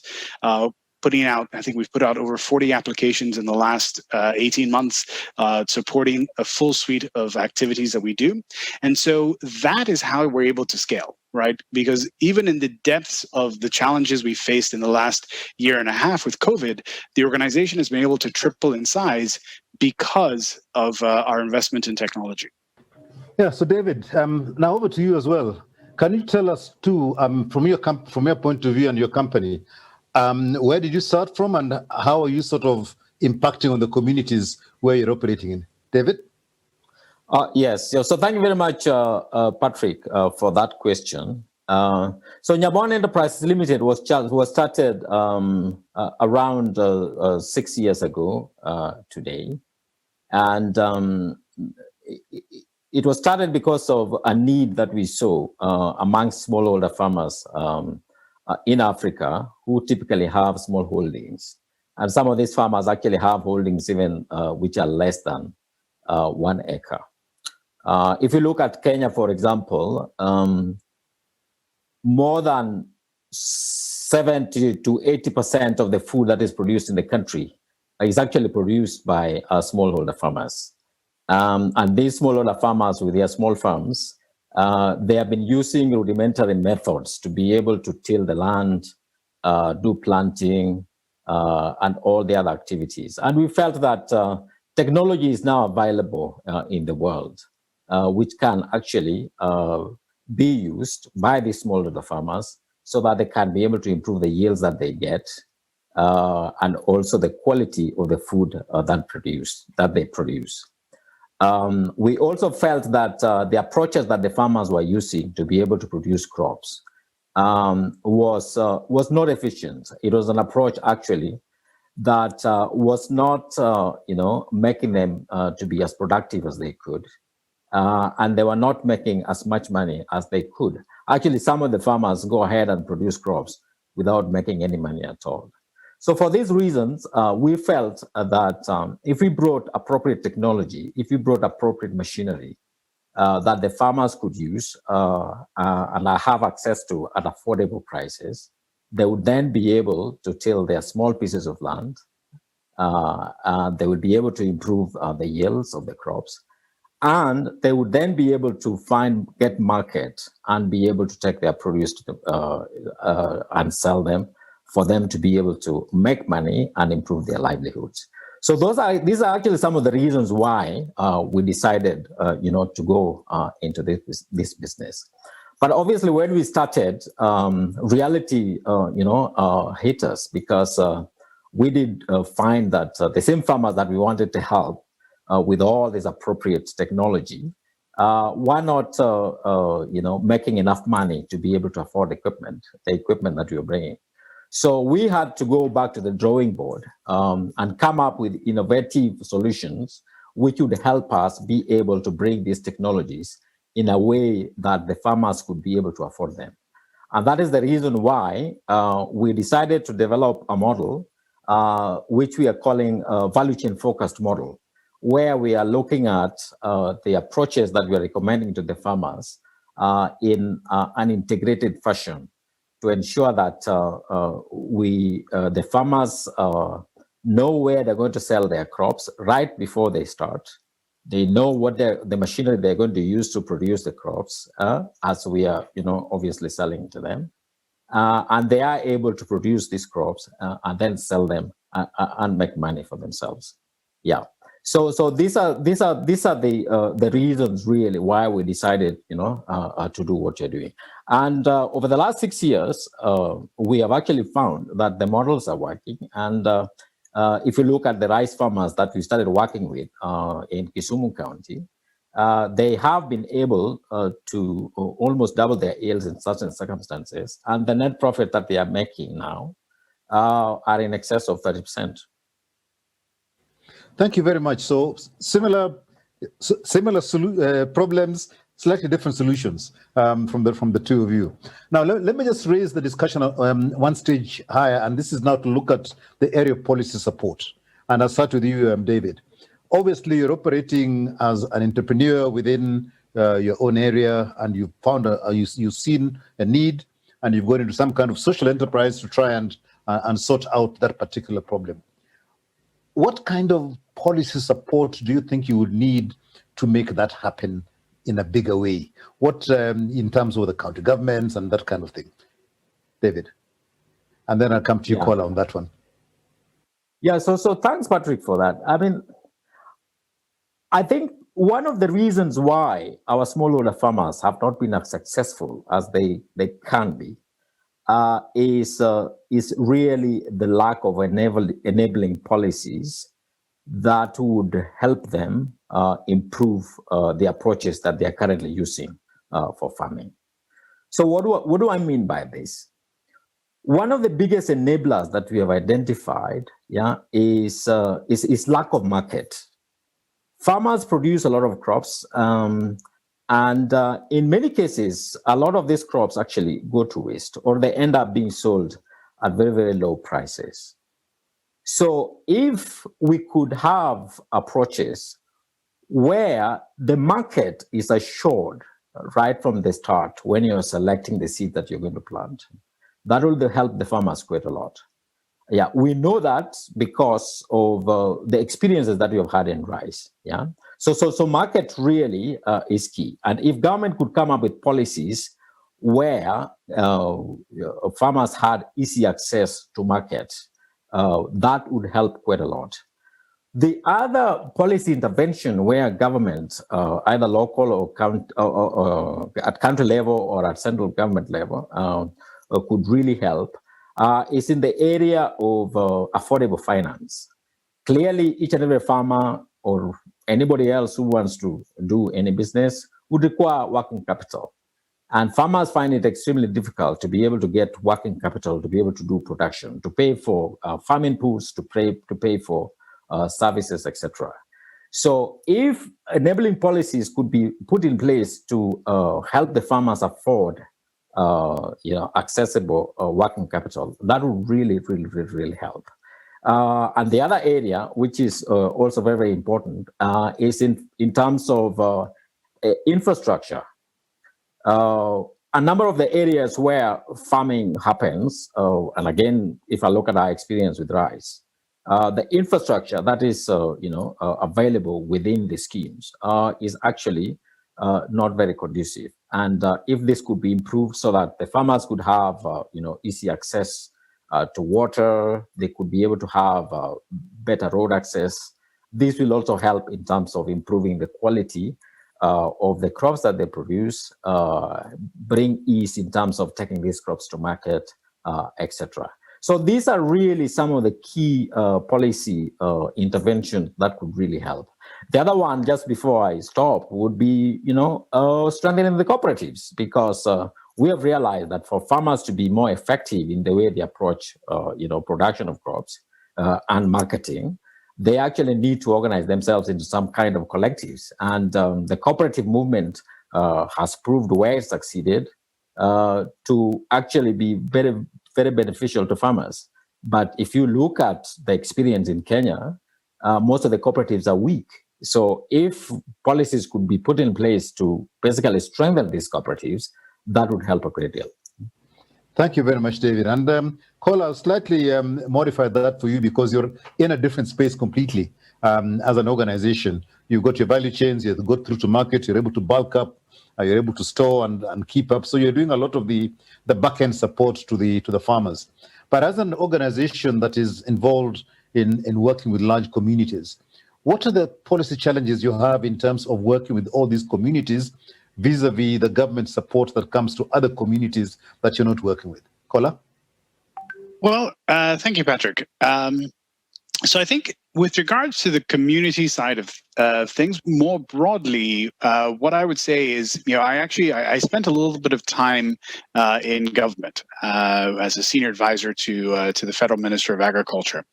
I think we've put out over 40 applications in the last 18 months, supporting a full suite of activities that we do. And so that is how we're able to scale, right? Because even in the depths of the challenges we faced in the last 1.5 years with COVID, the organization has been able to triple in size because of our investment in technology. Yeah, so David, now over to you as well. Can you tell us too, from your point of view and your company, where did you start from, and how are you sort of impacting on the communities where you're operating in? David? Yes. So thank you very much, Patrick, for that question. So Nyabon Enterprises Limited was started around 6 years ago today. And it was started because of a need that we saw amongst smallholder farmers in Africa who typically have small holdings. And some of these farmers actually have holdings even which are less than 1 acre. If you look at Kenya, for example, more than 70 to 80% of the food that is produced in the country is actually produced by smallholder farmers. And these smallholder farmers with their small farms, they have been using rudimentary methods to be able to till the land, do planting, and all the other activities. And we felt that technology is now available in the world, which can actually be used by the smallholder farmers so that they can be able to improve the yields that they get, and also the quality of the food that they produce. We also felt that the approaches that the farmers were using to be able to produce crops was not efficient. It was an approach actually that was not, making them to be as productive as they could. And they were not making as much money as they could. Actually, some of the farmers go ahead and produce crops without making any money at all. So for these reasons, we felt that if we brought appropriate technology, if we brought appropriate machinery that the farmers could use and have access to at affordable prices, they would then be get to till their small pieces of land. They would be able to improve the yields of the crops. And they would then be able to get market and be able to take their produce to and sell them for them to be able to make money and improve their livelihoods. So these are actually some of the reasons why we decided, to go into this business. But obviously, when we started, reality, hit us because we did find that the same farmers that we wanted to help with all this appropriate technology, were not, making enough money to be able to afford the equipment that we were bringing. So we had to go back to the drawing board and come up with innovative solutions which would help us be able to bring these technologies in a way that the farmers could be able to afford them. And that is the reason why we decided to develop a model which we are calling a value chain focused model, where we are looking at the approaches that we are recommending to the farmers in an integrated fashion to ensure that the farmers know where they're going to sell their crops right before they start. They know what the machinery they're going to use to produce the crops as we are, obviously selling to them. And they are able to produce these crops and then sell them and make money for themselves. Yeah. So these are the reasons really why we decided, to do what you're doing. And over the last 6 years, we have actually found that the models are working. And if you look at the rice farmers that we started working with in Kisumu County, they have been able to almost double their yields in certain circumstances. And the net profit that they are making now are in excess of 30%. Thank you very much. So similar problems, slightly different solutions from the two of you. Now, let me just raise the discussion one stage higher, and this is now to look at the area of policy support. And I'll start with you, David. Obviously, you're operating as an entrepreneur within your own area, and you've found you've seen a need, and you've gone into some kind of social enterprise to try and sort out that particular problem. What kind of policy support do you think you would need to make that happen in a bigger way? What in terms of the county governments and that kind of thing? David. And then I'll come to you, Kola, on that one. Yeah, so thanks, Patrick, for that. I mean, I think one of the reasons why our smallholder farmers have not been as successful as they can be is really the lack of enabling policies that would help them improve the approaches that they are currently using for farming. So what do I mean by this? One of the biggest enablers that we have identified, is lack of market. Farmers produce a lot of crops, and in many cases, a lot of these crops actually go to waste, or they end up being sold at very, very low prices. So if we could have approaches where the market is assured right from the start when you're selecting the seed that you're going to plant, that will help the farmers quite a lot. Yeah, we know that because of the experiences that we have had in rice. Yeah, so market really is key, and if government could come up with policies where farmers had easy access to market, that would help quite a lot. The other policy intervention where government, either local or at country level or at central government level, could really help is in the area of affordable finance. Clearly, each and every farmer or anybody else who wants to do any business would require working capital. And farmers find it extremely difficult to be able to get working capital, to be able to do production, to pay for farm inputs, to pay for services, etc. So if enabling policies could be put in place to help the farmers afford accessible working capital, that would really help. And the other area, which is also very, very important, is in terms of infrastructure. A number of the areas where farming happens, and again, if I look at our experience with rice, the infrastructure that is available within the schemes is actually not very conducive. And if this could be improved so that the farmers could have easy access to water, they could be able to have better road access. This will also help in terms of improving the quality of the crops that they produce, bring ease in terms of taking these crops to market, etc. So these are really some of the key policy interventions that could really help. The other one, just before I stop, would be, strengthening the cooperatives, because we have realized that for farmers to be more effective in the way they approach, production of crops and marketing, they actually need to organize themselves into some kind of collectives. And the cooperative movement has proved where it succeeded to actually be very, very beneficial to farmers. But if you look at the experience in Kenya, most of the cooperatives are weak. So if policies could be put in place to basically strengthen these cooperatives, that would help a great deal. Thank you very much, David. And Cole, I'll slightly modify that for you because you're in a different space completely as an organization. You've got your value chains, you go through to market, you're able to bulk up, you're able to store and keep up. So you're doing a lot of the back-end support to the farmers. But as an organization that is involved in working with large communities, what are the policy challenges you have in terms of working with all these communities vis-a-vis the government support that comes to other communities that you're not working with? Kola? Well, thank you, Patrick. So I think with regards to the community side of things, more broadly, what I would say is, I spent a little bit of time in government as a senior advisor to the Federal Minister of Agriculture,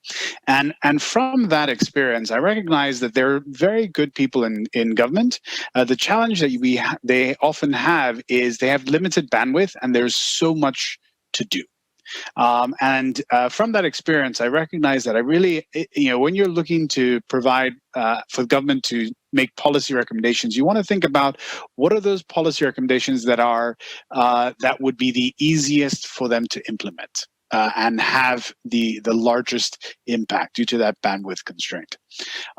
and from that experience, I recognize that there are very good people in government. The challenge that they often have is they have limited bandwidth, and there's so much to do. And from that experience, I recognize that I really, when you're looking to provide for government to make policy recommendations, you want to think about what are those policy recommendations that would be the easiest for them to implement and have the largest impact due to that bandwidth constraint.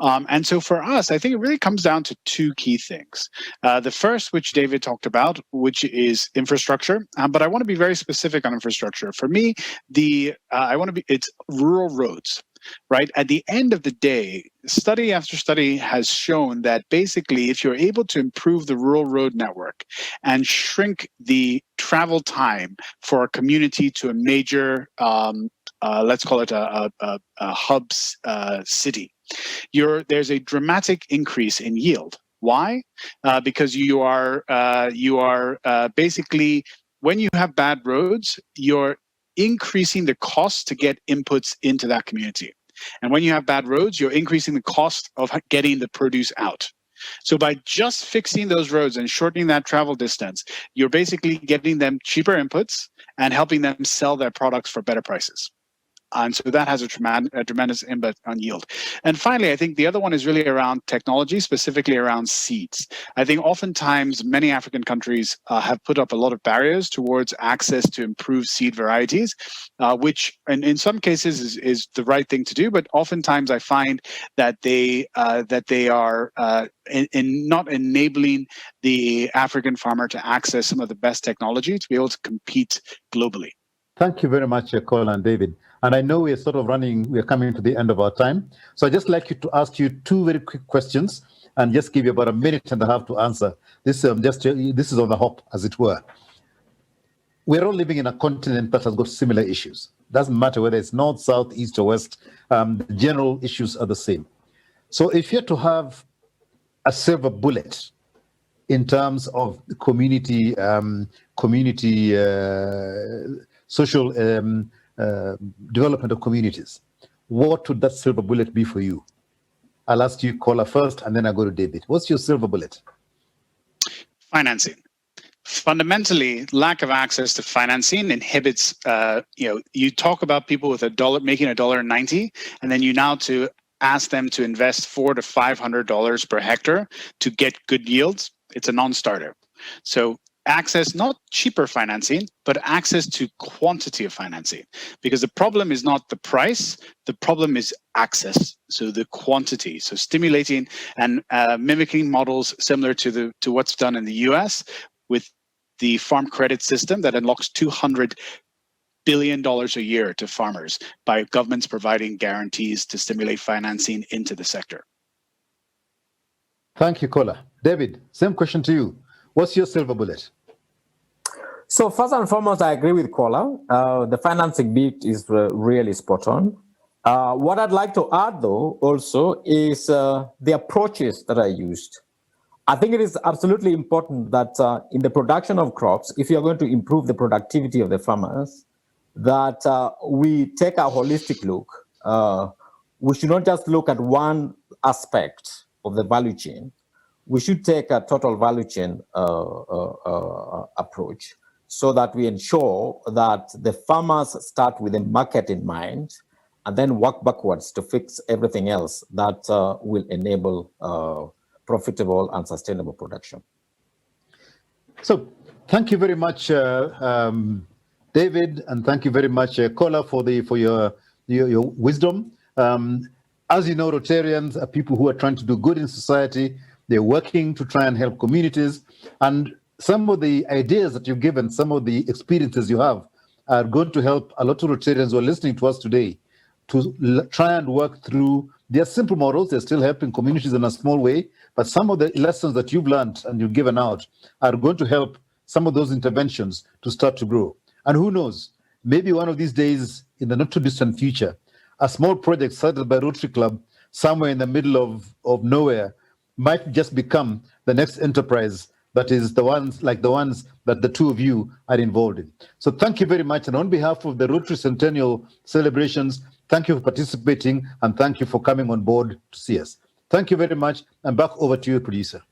And so for us, I think it really comes down to two key things. The first, which David talked about, which is infrastructure. But I want to be very specific on infrastructure. For me, it's rural roads. Right? At the end of the day, study after study has shown that basically if you're able to improve the rural road network and shrink the travel time for a community to a major, let's call it a hub city, there's a dramatic increase in yield. Why? Because you are basically, when you have bad roads, you're increasing the cost to get inputs into that community. And when you have bad roads, you're increasing the cost of getting the produce out. So by just fixing those roads and shortening that travel distance, you're basically getting them cheaper inputs and helping them sell their products for better prices. And so that has a tremendous impact on yield. And finally, I think the other one is really around technology, specifically around seeds. I think oftentimes many African countries have put up a lot of barriers towards access to improved seed varieties, which in some cases is the right thing to do. But oftentimes I find that they are in not enabling the African farmer to access some of the best technology to be able to compete globally. Thank you very much, Cole and David. And I know we're coming to the end of our time. So I'd just like to ask you two very quick questions and just give you about a minute and a half to answer. This is on the hop, as it were. We're all living in a continent that has got similar issues. Doesn't matter whether it's north, south, east, or west. The general issues are the same. So if you're to have a silver bullet in terms of the community, social development of communities, what would that silver bullet be for you? I'll ask you, caller, first, and then I go to David. What's your silver bullet? Financing. Fundamentally, lack of access to financing inhibits, you talk about people with making $1.90, and then you now to ask them to invest $400 to $500 per hectare to get good yields. It's a non-starter. So access, not cheaper financing, but access to quantity of financing. Because the problem is not the price, the problem is access. So the quantity. So stimulating and mimicking models similar to what's done in the US with the farm credit system that unlocks $200 billion a year to farmers by governments providing guarantees to stimulate financing into the sector. Thank you, Kola. David, same question to you. What's your silver bullet? So first and foremost, I agree with Kola. The financing bit is really spot on. What I'd like to add, though, also is the approaches that I used. I think it is absolutely important that in the production of crops, if you're going to improve the productivity of the farmers, that we take a holistic look. We should not just look at one aspect of the value chain. We should take a total value chain approach so that we ensure that the farmers start with the market in mind and then work backwards to fix everything else that will enable profitable and sustainable production. So thank you very much, David, and thank you very much, Kola, for your wisdom. As you know, Rotarians are people who are trying to do good in society. They're working to try and help communities. And some of the ideas that you've given, some of the experiences you have, are going to help a lot of Rotarians who are listening to us today to try and work through their simple models. They're still helping communities in a small way, but some of the lessons that you've learned and you've given out are going to help some of those interventions to start to grow. And who knows, maybe one of these days in the not too distant future, a small project started by Rotary Club somewhere in the middle of nowhere might just become the next enterprise that is the ones that the two of you are involved in. So thank you very much. And on behalf of the Rotary Centennial celebrations, thank you for participating and thank you for coming on board to see us. Thank you very much. And back over to you, producer.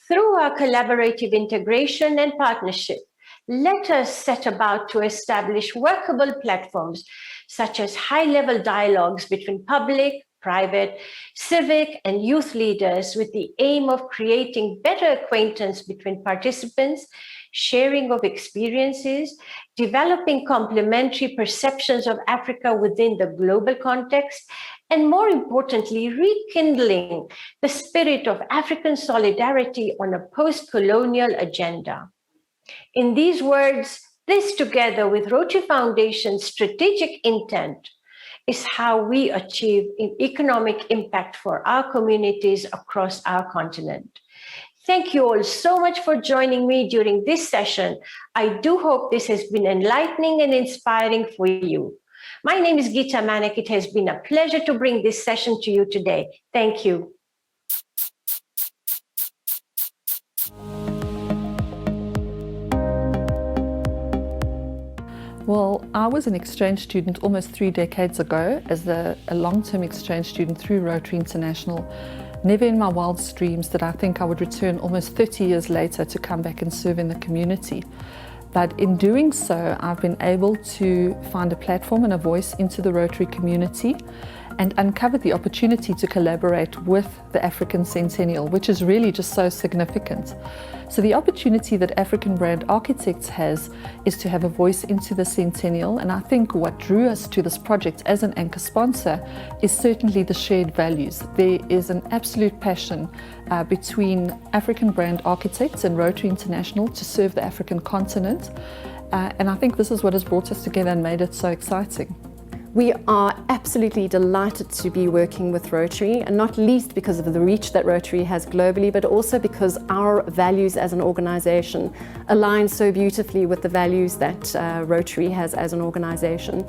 Through our collaborative integration and partnership, let us set about to establish workable platforms such as high-level dialogues between public, private, civic, and youth leaders with the aim of creating better acquaintance between participants, sharing of experiences, developing complementary perceptions of Africa within the global context, and more importantly, rekindling the spirit of African solidarity on a post-colonial agenda. In these words, this together with Rotary Foundation's strategic intent is how we achieve economic impact for our communities across our continent. Thank you all so much for joining me during this session. I do hope this has been enlightening and inspiring for you. My name is Gita Manik. It has been a pleasure to bring this session to you today. Thank you. Well, I was an exchange student almost 3 decades ago as a long-term exchange student through Rotary International. Never in my wildest dreams did I think I would return almost 30 years later to come back and serve in the community. But in doing so, I've been able to find a platform and a voice into the Rotary community and uncovered the opportunity to collaborate with the African Centennial, which is really just so significant. So the opportunity that African Brand Architects has is to have a voice into the Centennial, and I think what drew us to this project as an anchor sponsor is certainly the shared values. There is an absolute passion between African Brand Architects and Rotary International to serve the African continent, and I think this is what has brought us together and made it so exciting. We are absolutely delighted to be working with Rotary, and not least because of the reach that Rotary has globally, but also because our values as an organization align so beautifully with the values that Rotary has as an organization.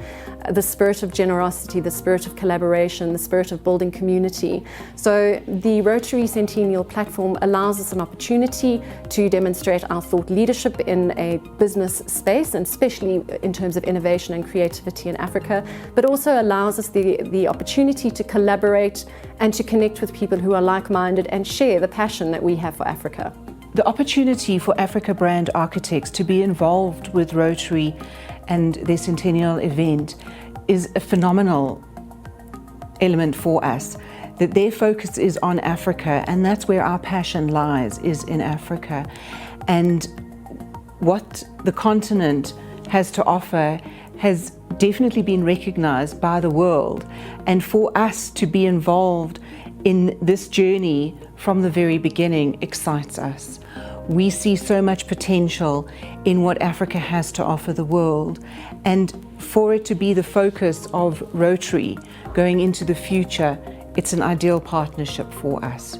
The spirit of generosity, the spirit of collaboration, the spirit of building community. So the Rotary Centennial platform allows us an opportunity to demonstrate our thought leadership in a business space, and especially in terms of innovation and creativity in Africa, but also allows us the opportunity to collaborate and to connect with people who are like-minded and share the passion that we have for Africa. The opportunity for Africa brand architects to be involved with Rotary and their Centennial event is a phenomenal element for us. That their focus is on Africa, and that's where our passion lies, is in Africa. And what the continent has to offer has definitely been recognized by the world. And for us to be involved in this journey from the very beginning excites us. We see so much potential in what Africa has to offer the world. And for it to be the focus of Rotary going into the future, it's an ideal partnership for us.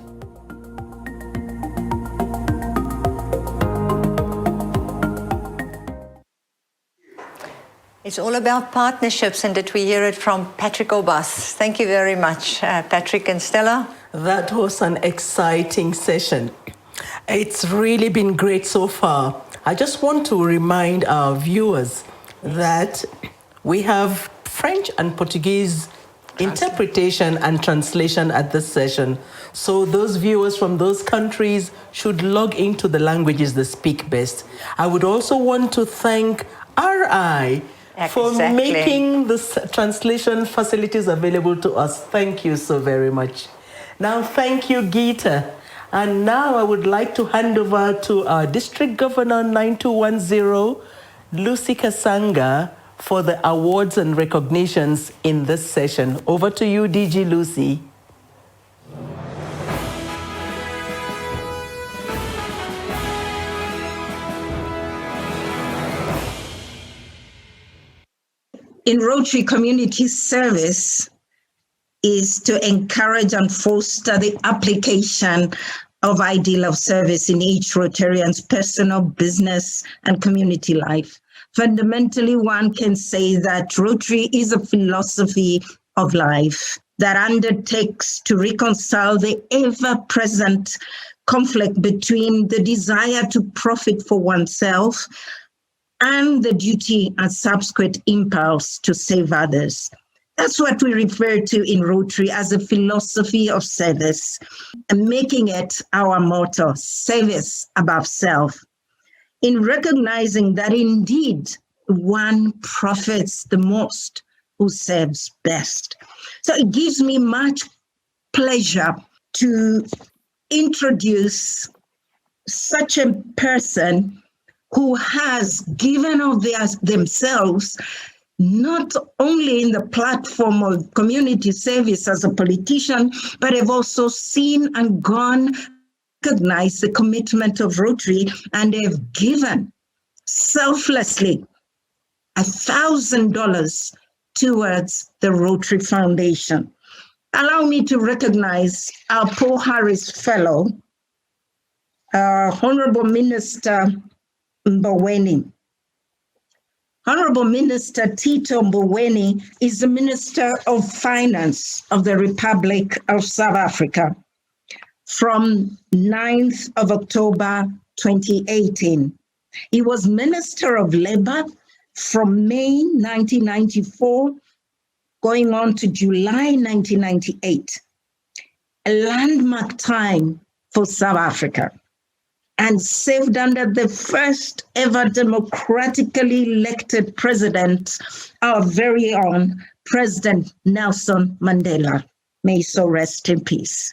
It's all about partnerships, and did we hear it from Patrick Obas? Thank you very much, Patrick and Stella. That was an exciting session. It's really been great so far. I just want to remind our viewers that we have French and Portuguese interpretation and translation at this session. So those viewers from those countries should log into the languages they speak best. I would also want to thank RI for making the translation facilities available to us. Thank you so very much. Now, thank you, Gita. And now I would like to hand over to our District Governor 9210, Lucy Kasanga, for the awards and recognitions in this session. Over to you, DG Lucy. In Rotary Community Service is to encourage and foster the application of ideal of service in each Rotarian's personal, business, and community life. Fundamentally, one can say that Rotary is a philosophy of life that undertakes to reconcile the ever-present conflict between the desire to profit for oneself and the duty and subsequent impulse to save others. That's what we refer to in Rotary as a philosophy of service, and making it our motto, service above self. In recognizing that indeed one profits the most who serves best. So it gives me much pleasure to introduce such a person who has given of themselves, not only in the platform of community service as a politician, but have also seen and gone, recognized the commitment of Rotary, and have given selflessly $1,000 towards the Rotary Foundation. Allow me to recognize our Paul Harris Fellow, Honorable Minister Mboweni. Honorable Minister Tito Mboweni is the Minister of Finance of the Republic of South Africa from 9th of October 2018. He was Minister of Labor from May 1994 going on to July 1998, a landmark time for South Africa, and served under the first ever democratically elected president, our very own President Nelson Mandela. May he so rest in peace.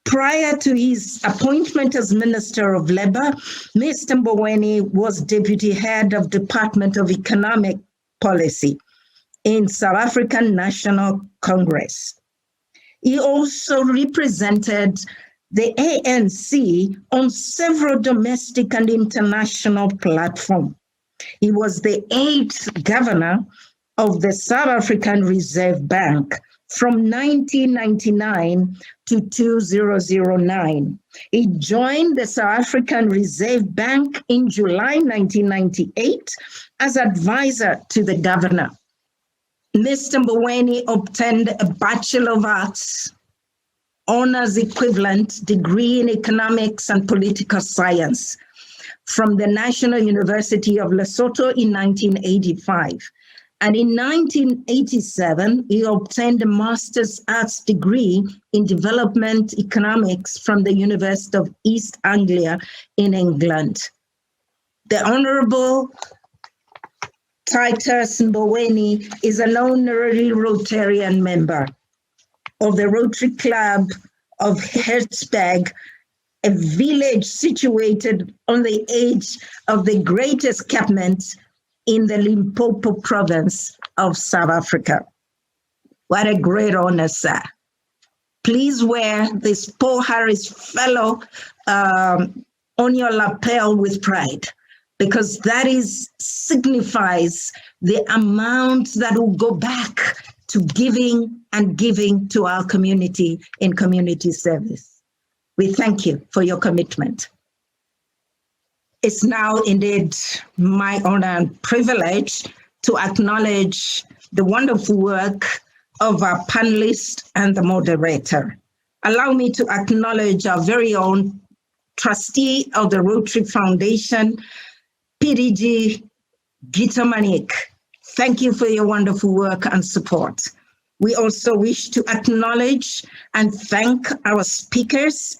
Prior to his appointment as Minister of Labor, Mr. Mboweni was Deputy Head of Department of Economic Policy in South African National Congress. He also represented the ANC on several domestic and international platforms. He was the 8th governor of the South African Reserve Bank from 1999 to 2009. He joined the South African Reserve Bank in July 1998 as advisor to the governor. Mr. Mboweni obtained a Bachelor of Arts honors equivalent degree in economics and political science from the National University of Lesotho in 1985. And in 1987, he obtained a Master's Arts degree in development economics from the University of East Anglia in England. The Honorable Titus Mboweni is an honorary Rotarian member of the Rotary Club of Hertzberg, a village situated on the edge of the Great Escarpment in the Limpopo province of South Africa. What a great honor, sir. Please wear this Paul Harris Fellow on your lapel with pride, because that signifies the amount that will go back to giving and giving to our community in community service. We thank you for your commitment. It's now indeed my honor and privilege to acknowledge the wonderful work of our panelist and the moderator. Allow me to acknowledge our very own trustee of the Rotary Foundation, PDG Gita Manik. Thank you for your wonderful work and support. We also wish to acknowledge and thank our speakers,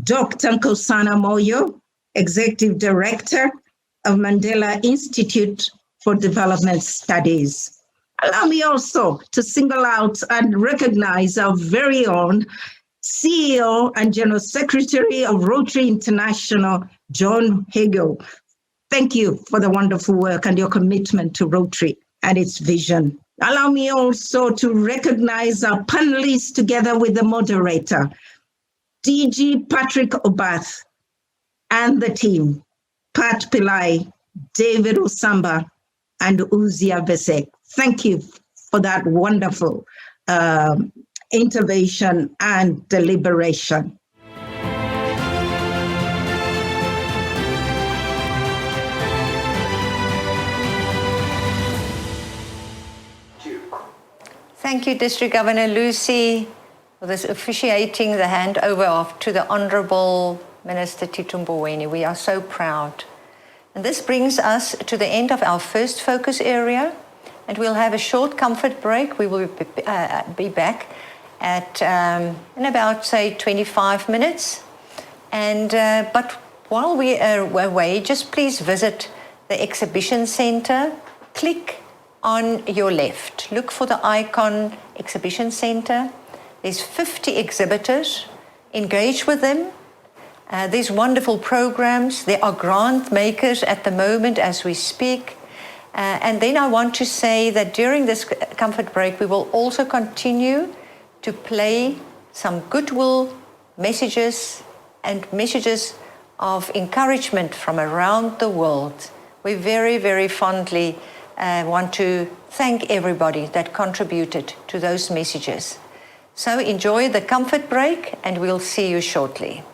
Dr. Nkosana Moyo, Executive Director of Mandela Institute for Development Studies. Allow me also to single out and recognize our very own CEO and General Secretary of Rotary International, John Hagel. Thank you for the wonderful work and your commitment to Rotary and its vision. Allow me also to recognize our panelists together with the moderator, DG Patrick Obath, and the team, Pat Pillai, David Osamba, and Uzia Besek. Thank you for that wonderful intervention and deliberation. Thank you, District Governor Lucy, for this officiating the handover to the Honourable Minister Tito Mboweni. We are so proud. And this brings us to the end of our first focus area, and we'll have a short comfort break. We will be back at in about, say, 25 minutes. And but while we are away, just please visit the exhibition centre. Click on your left. Look for the icon Exhibition Centre. There's 50 exhibitors. Engage with them. There's wonderful programs. There are grant makers at the moment as we speak. And then I want to say that during this comfort break, we will also continue to play some goodwill messages and messages of encouragement from around the world. We very, very fondly want to thank everybody that contributed to those messages. So enjoy the comfort break, and we'll see you shortly.